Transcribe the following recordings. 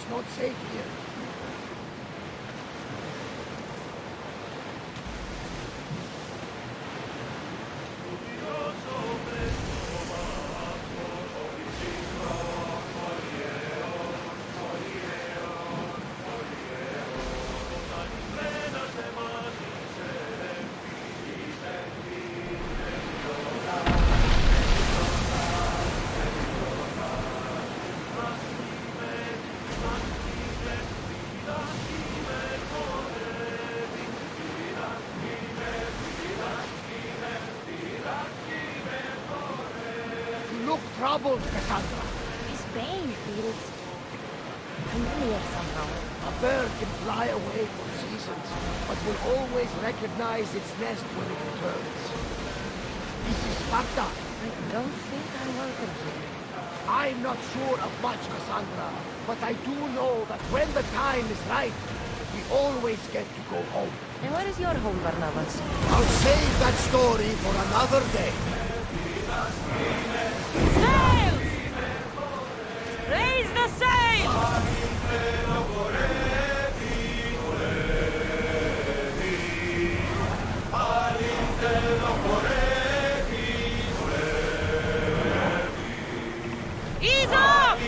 not safe here. Troubled, Cassandra. His bane feels familiar somehow. A bird can fly away for seasons, but will always recognize its nest when it returns. This is Sparta. I don't think I'm welcome here. I'm not sure of much, Cassandra, but I do know that when the time is right, we always get to go home. And where is your home, Barnabas? I'll save that story for another day. Sails! Raise the sail! Ease off!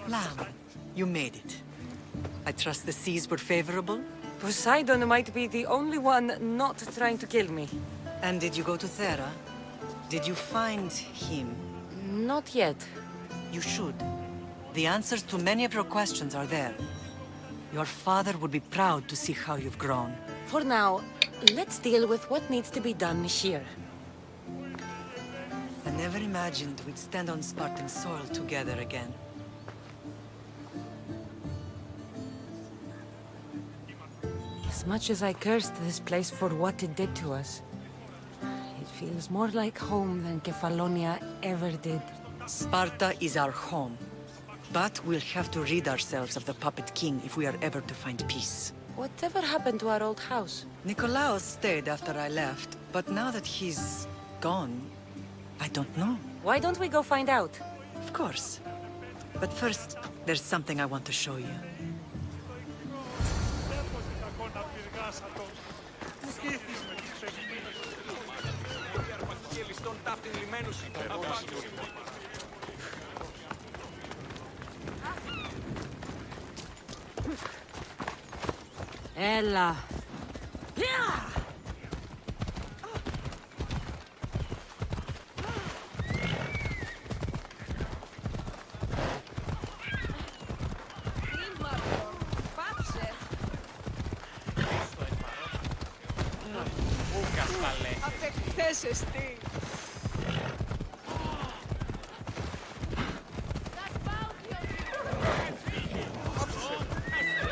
Lamb, you made it. I trust the seas were favorable? Poseidon might be the only one not trying to kill me. And did you go to Thera? Did you find him? Not yet. You should. The answers to many of your questions are there. Your father would be proud to see how you've grown. For now, let's deal with what needs to be done here. I never imagined we'd stand on Spartan soil together again. As much as I cursed this place for what it did to us, it feels more like home than Kefalonia ever did. Sparta is our home. But we'll have to rid ourselves of the Puppet King if we are ever to find peace. Whatever happened to our old house? Nikolaos stayed after I left, but now that he's gone, I don't know. Why don't we go find out? Of course. But first, there's something I want to show you. Ella.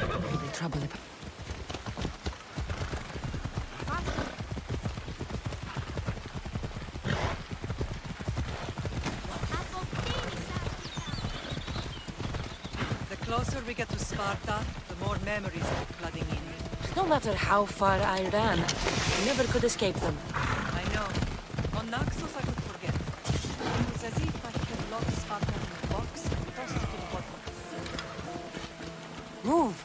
There'll be trouble if... closer we get to Sparta, the more memories are flooding in. No matter how far I ran, I never could escape them. I know. On Naxos I could forget. It was as if I had locked Sparta in a box and tossed it to the bottom. Move!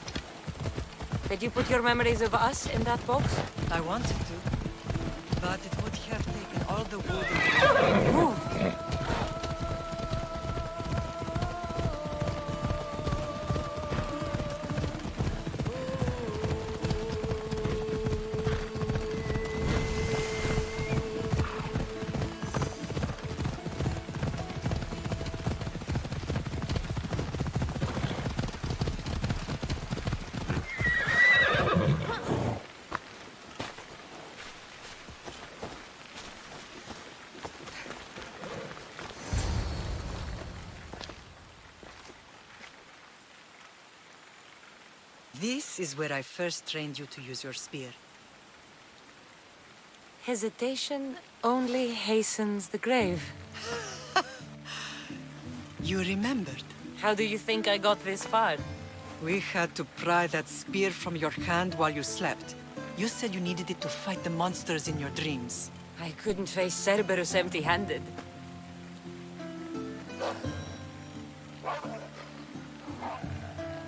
Did you put your memories of us in that box? I wanted to, but it would have taken all the wood. Move! This is where I first trained you to use your spear. Hesitation only hastens the grave. You remembered. How do you think I got this far? We had to pry that spear from your hand while you slept. You said you needed it to fight the monsters in your dreams. I couldn't face Cerberus empty-handed.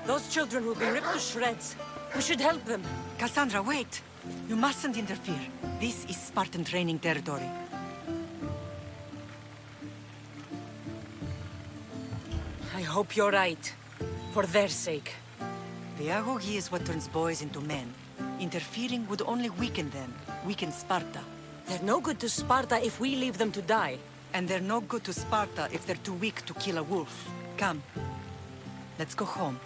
Those children will be ripped to shreds. We should help them. Cassandra, wait! You mustn't interfere. This is Spartan training territory. I hope you're right. For their sake. The Agogi is what turns boys into men. Interfering would only weaken them, weaken Sparta. They're no good to Sparta if we leave them to die. And they're no good to Sparta if they're too weak to kill a wolf. Come. Let's go home.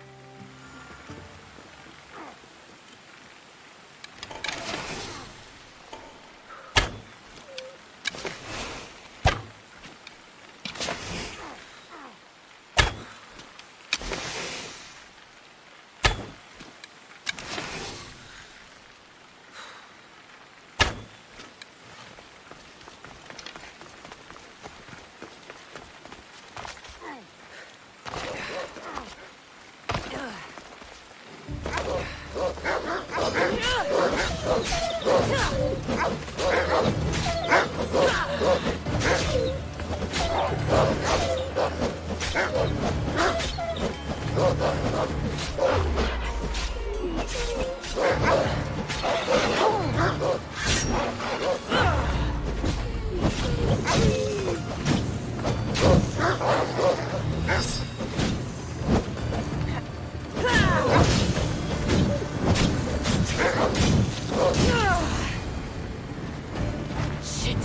Shit!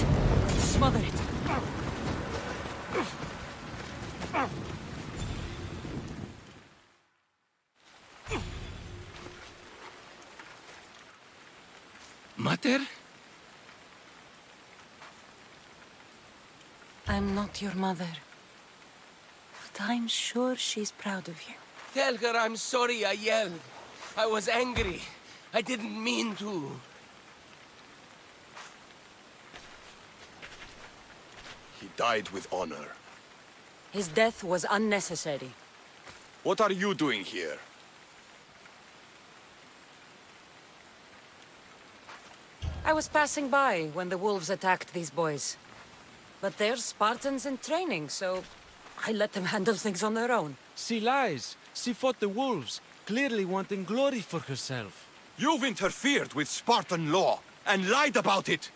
Smother it! Mater? I'm not your mother. But I'm sure she's proud of you. Tell her I'm sorry I yelled. I was angry. I didn't mean to. He died with honor. His death was unnecessary. What are you doing here? I was passing by when the wolves attacked these boys. But they're Spartans in training, so I let them handle things on their own. She lies. She fought the wolves, clearly wanting glory for herself. You've interfered with Spartan law and lied about it.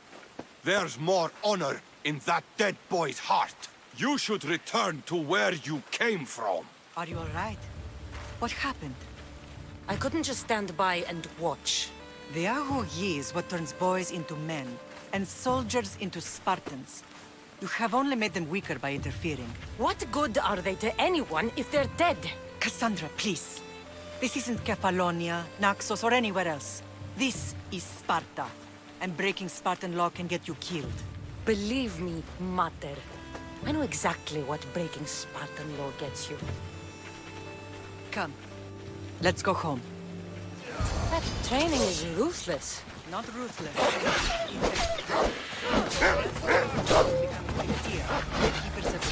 There's more honor in that dead boy's heart. You should return to where you came from. Are you all right? What happened? I couldn't just stand by and watch. The Agogi is what turns boys into men, and soldiers into Spartans. You have only made them weaker by interfering. What good are they to anyone if they're dead? Cassandra, please. This isn't Kefalonia, Naxos, or anywhere else. This is Sparta, and breaking Spartan law can get you killed. Believe me, Mater. I know exactly what breaking Spartan law gets you. Come, let's go home. That training is ruthless. Not ruthless. Keepers of the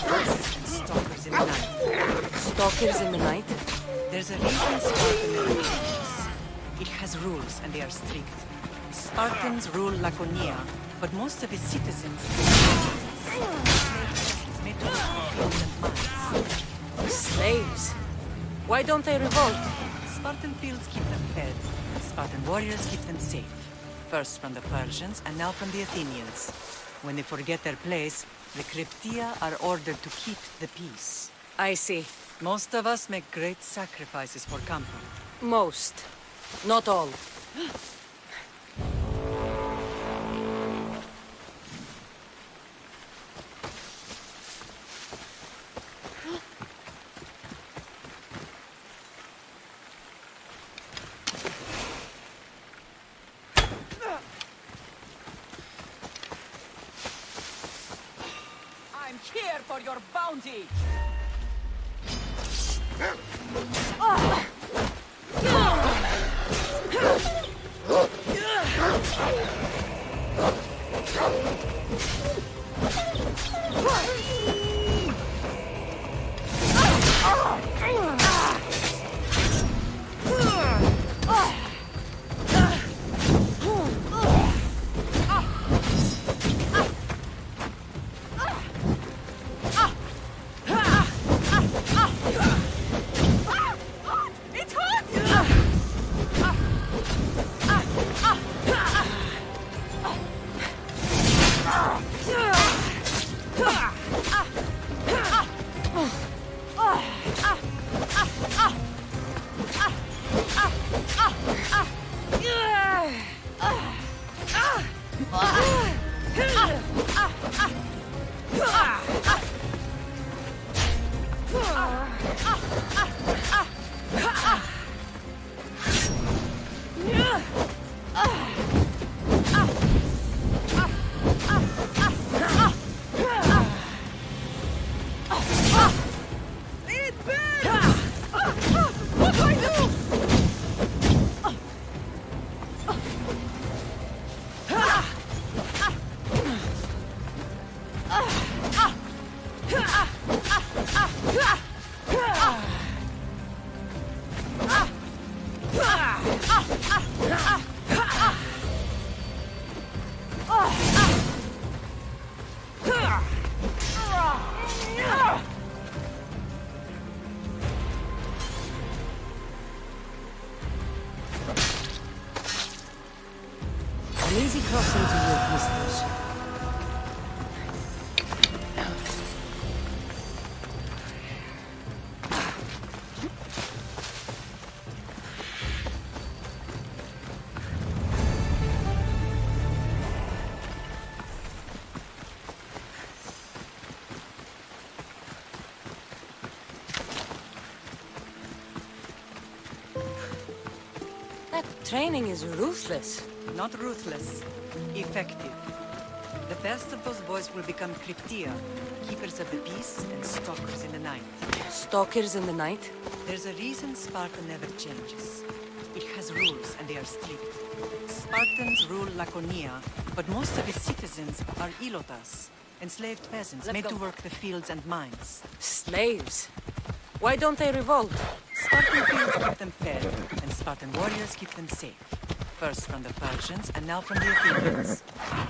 and stalkers in the night. Stalkers in the night? There's a reason Spartan never changes. It has rules, and they are strict. Spartans rule Laconia, but most of its citizens made to work fields and mines. Slaves? Why don't they revolt? Spartan fields keep them fed, and Spartan warriors keep them safe. First from the Persians, and now from the Athenians. When they forget their place, the Cryptia are ordered to keep the peace. I see. Most of us make great sacrifices for comfort. Most. Not all. I'm here for your bounty! An easy crossing to your business. That training is ruthless. Not ruthless, effective. The best of those boys will become Cryptia, keepers of the peace and stalkers in the night. Stalkers in the night? There's a reason Sparta never changes. It has rules, and they are strict. Spartans rule Laconia, but most of its citizens are ilotas, enslaved peasants made to work the fields and mines. Slaves? Why don't they revolt? Spartan fields keep them fed, and Spartan warriors keep them safe. First from the Persians, and now from the Athenians.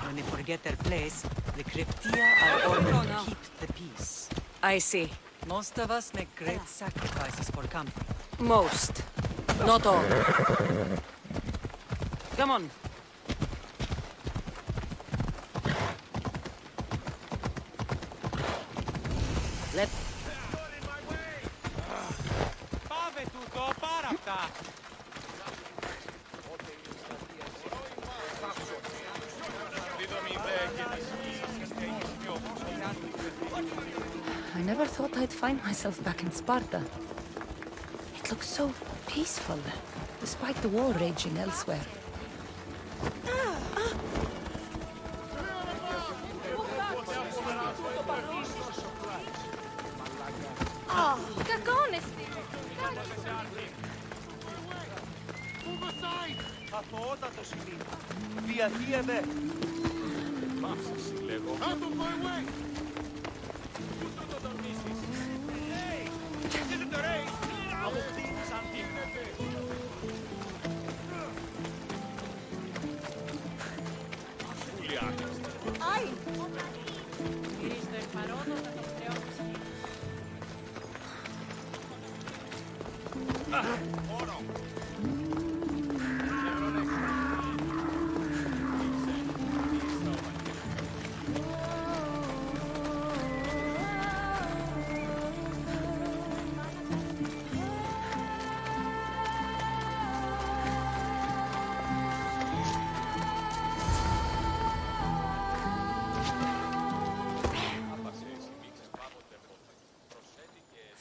When they forget their place, the Cryptia are ordered to keep the peace. I see. Most of us make great sacrifices for comfort. Most. Not all. Come on. Let... Πάμε τούτο, πάρα αυτά! I never thought I'd find myself back in Sparta. It looks so peaceful, despite the war raging elsewhere. Αθωότατος είναι. Διαδίευε. Πάψες, λέγω. Out of my way! Πού το τονίσεις. Hey! Is it the race?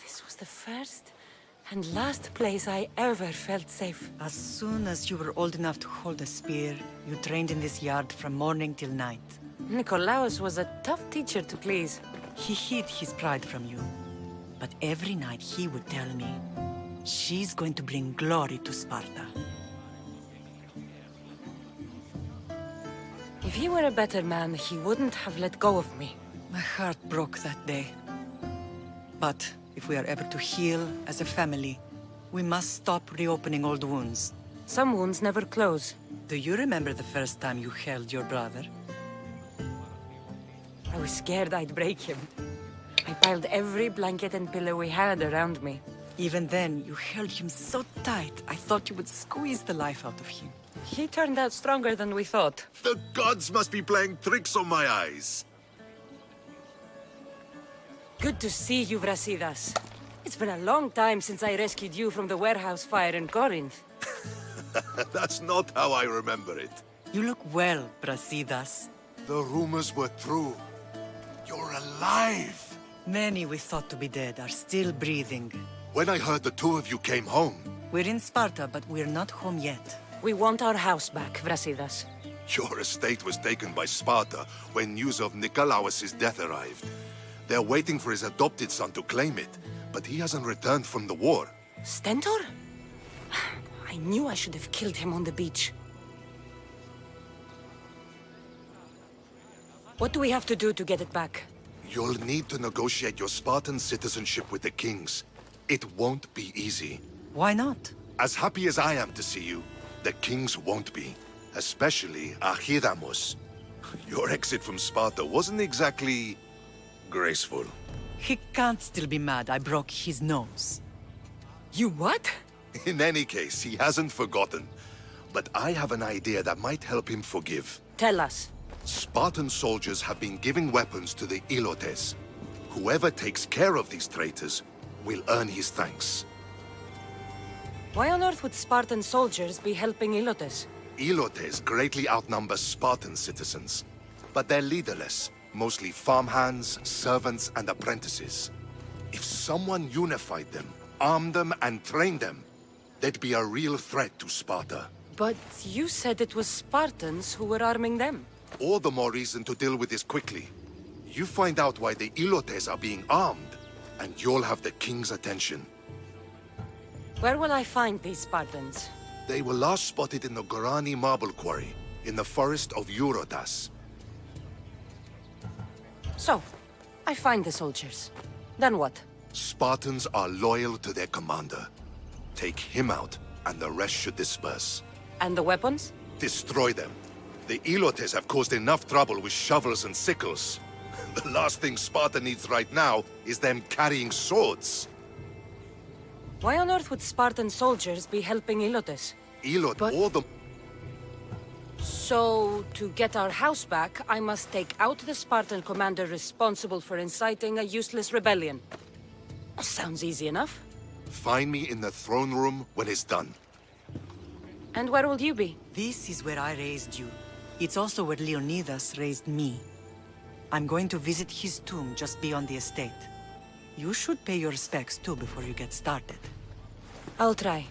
This was the first and last place I ever felt safe. As soon as you were old enough to hold a spear, you trained in this yard from morning till night. Nikolaos was a tough teacher to please. He hid his pride from you. But every night he would tell me, she's going to bring glory to Sparta. If he were a better man, he wouldn't have let go of me. My heart broke that day. But if we are ever to heal as a family, we must stop reopening old wounds. Some wounds never close. Do you remember the first time you held your brother? I was scared I'd break him. I piled every blanket and pillow we had around me. Even then, you held him so tight, I thought you would squeeze the life out of him. He turned out stronger than we thought. The gods must be playing tricks on my eyes. Good to see you, Brasidas. It's been a long time since I rescued you from the warehouse fire in Corinth. That's not how I remember it. You look well, Brasidas. The rumors were true. You're alive! Many we thought to be dead are still breathing. When I heard the two of you came home, We're in Sparta, but we're not home yet. We want our house back, Brasidas. your estate was taken by Sparta when news of Nikolaos' death arrived. They're waiting for his adopted son to claim it, but he hasn't returned from the war. Stentor? I knew I should have killed him on the beach. What do we have to do to get it back? You'll need to negotiate your Spartan citizenship with the kings. It won't be easy. Why not? As happy as I am to see you, the kings won't be. Especially Archidamos. Your exit from Sparta wasn't exactly graceful. He can't still be mad I broke his nose. You what? In any case, he hasn't forgotten. But I have an idea that might help him forgive. Tell us. Spartan soldiers have been giving weapons to the Ilotes. Whoever takes care of these traitors will earn his thanks. Why on earth would Spartan soldiers be helping Ilotes? Ilotes greatly outnumber Spartan citizens, but they're leaderless, mostly farmhands, servants, and apprentices. If someone unified them, armed them, and trained them, they'd be a real threat to Sparta. But you said it was Spartans who were arming them. All the more reason to deal with this quickly. You find out why the Ilotes are being armed, and you'll have the king's attention. Where will I find these Spartans? They were last spotted in the Gorani marble quarry, in the forest of Eurotas. So, I find the soldiers. Then what? Spartans are loyal to their commander. Take him out, and the rest should disperse. And the weapons? Destroy them. The Ilotes have caused enough trouble with shovels and sickles. The last thing Sparta needs right now is them carrying swords. Why on earth would Spartan soldiers be helping Ilotes? All the... So, to get our house back, I must take out the Spartan commander responsible for inciting a useless rebellion. Sounds easy enough. Find me in the throne room when it's done. And where will you be? This is where I raised you. It's also where Leonidas raised me. I'm going to visit his tomb just beyond the estate. You should pay your respects too before you get started. I'll try.